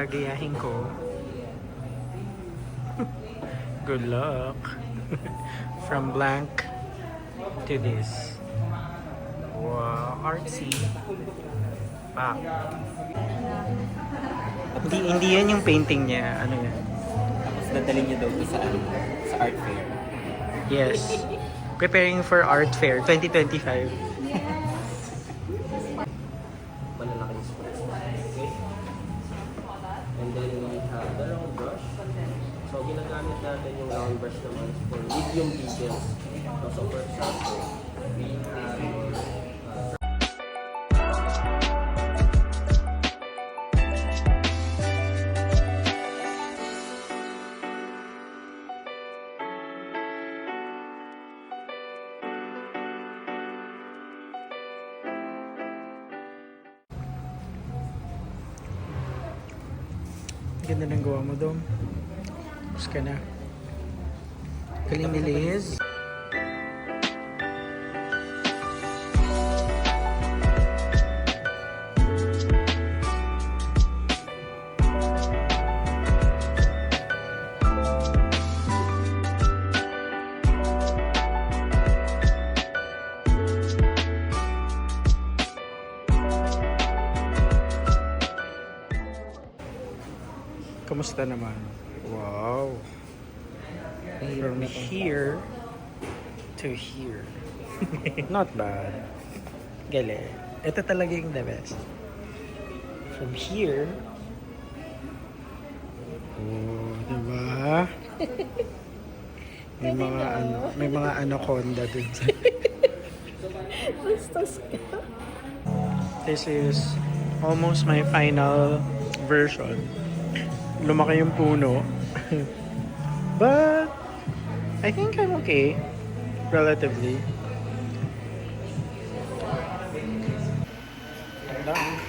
gagayahin ko. Good luck. From blank to this. Wow, artsy. Ah. Hindi yan yung painting niya. Ano yan? Tapos dadalhin niyo daw sa art fair. Yes. Preparing for art fair 2025. Malalaking spots. Okay? And then we have the round brush. So ginagamit natin yung round brush naman for medium details. So for example, we have Ganda ng gawa mo, Dom. Tapos ka na. Galing ni Liz. Kamusta naman? Wow. From here to here. Not bad. Galing. Ito talaga yung the best. From here. Oh, diba? May mga anaconda dun sa... This is almost my final version. Lumaki yung puno. But I think I'm okay. Relatively. I'm done.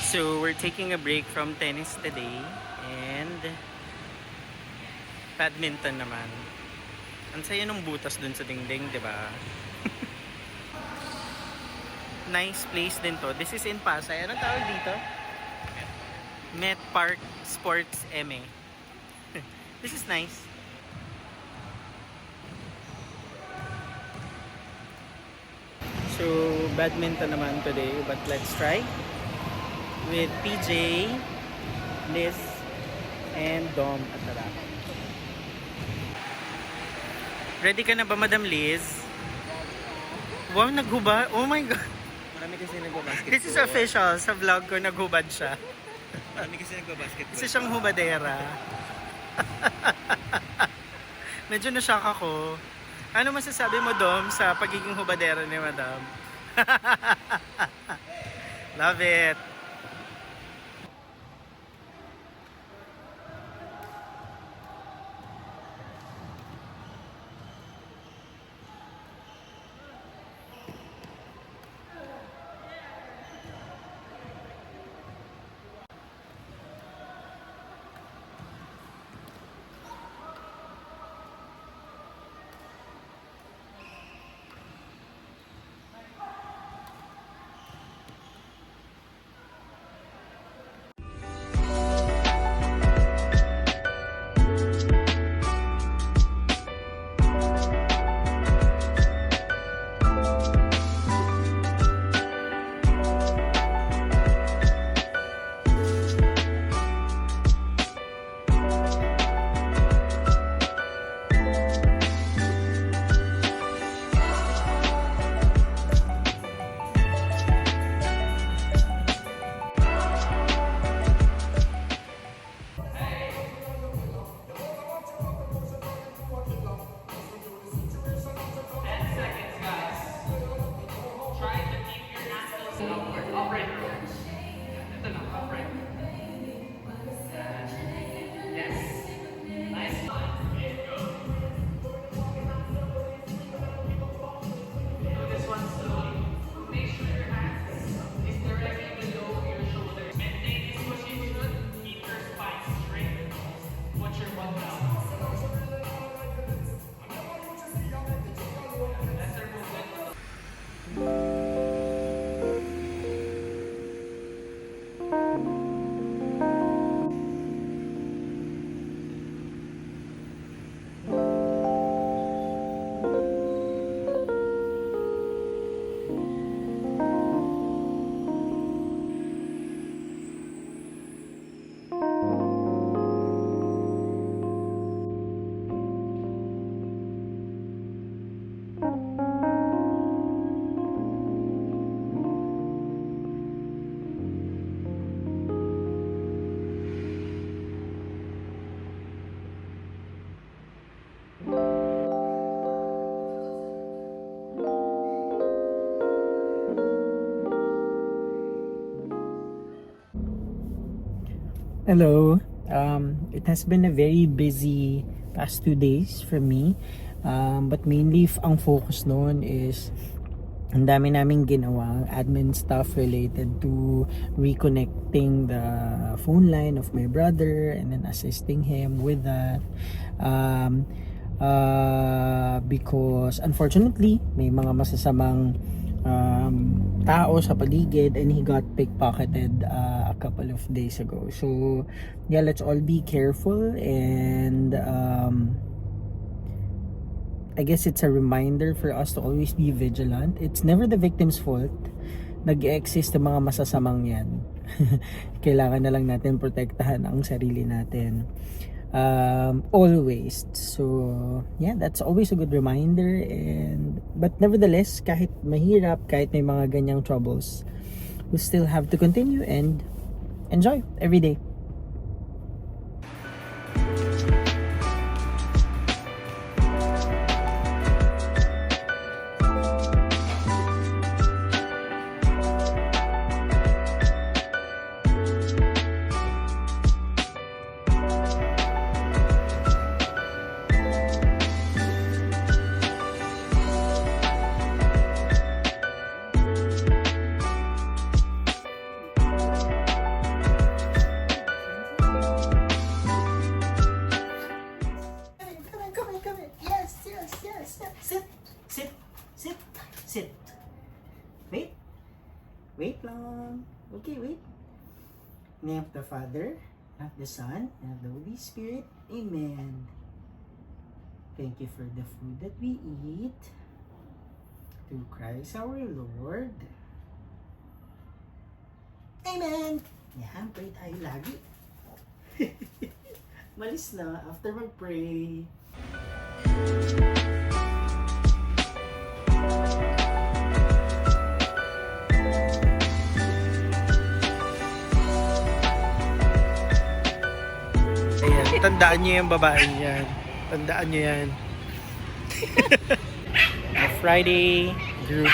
So we're taking a break from tennis today and badminton naman. Ang saya nung butas dun sa dingding, di ba? Nice place din to. This is in Pasay. Anong tawag dito? Met Park Sports MA. This is nice. So badminton naman today, but let's try with PJ, Liz, and Dom at the back. Ready ka na ba, Madam Liz? Wow, naghuba. Oh my God. marami kasi nagbabasketball. This is official. Sa vlog ko, naghubad siya. Marami kasi nagbabasketball. Isa siyang hubadera. Medyo na-shock ako. Ano masasabi mo, Dom, sa pagiging hubadera ni Madam? Love it. Hello. It has been a very busy past 2 days for me. But mainly ang focus noon is ang dami naming ginawang admin stuff related to reconnecting the phone line of my brother and then assisting him with that. Because unfortunately, may mga masasamang tao sa paligid and he got pickpocketed a couple of days ago. So yeah, let's all be careful and I guess it's a reminder for us to always be vigilant. It's never the victim's fault. Nag-exist ang mga masasamang yan. Kailangan na lang natin protektahan ang sarili natin. Always. So, yeah, that's always a good reminder. But nevertheless, kahit mahirap, kahit may mga ganyang troubles, we still have to continue and enjoy every day. Sit. Wait lang. Okay, wait. In the name of the Father, of the Son, and of the Holy Spirit. Amen. Thank you for the food that we eat. Through Christ our Lord. Amen. Yan, pray tayo lagi. Malis na after mag-pray. Tandaan niyo yung babae yan. Tandaan niyo yan. Friday group.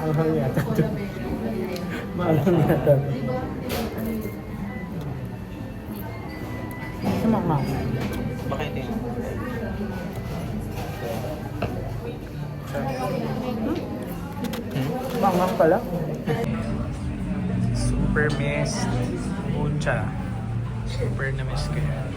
Mahal yata ito. Mahal yata. Sumakma. Bakit eh? Mangang pala. Super missed. Buncha. Super na miss ko yan.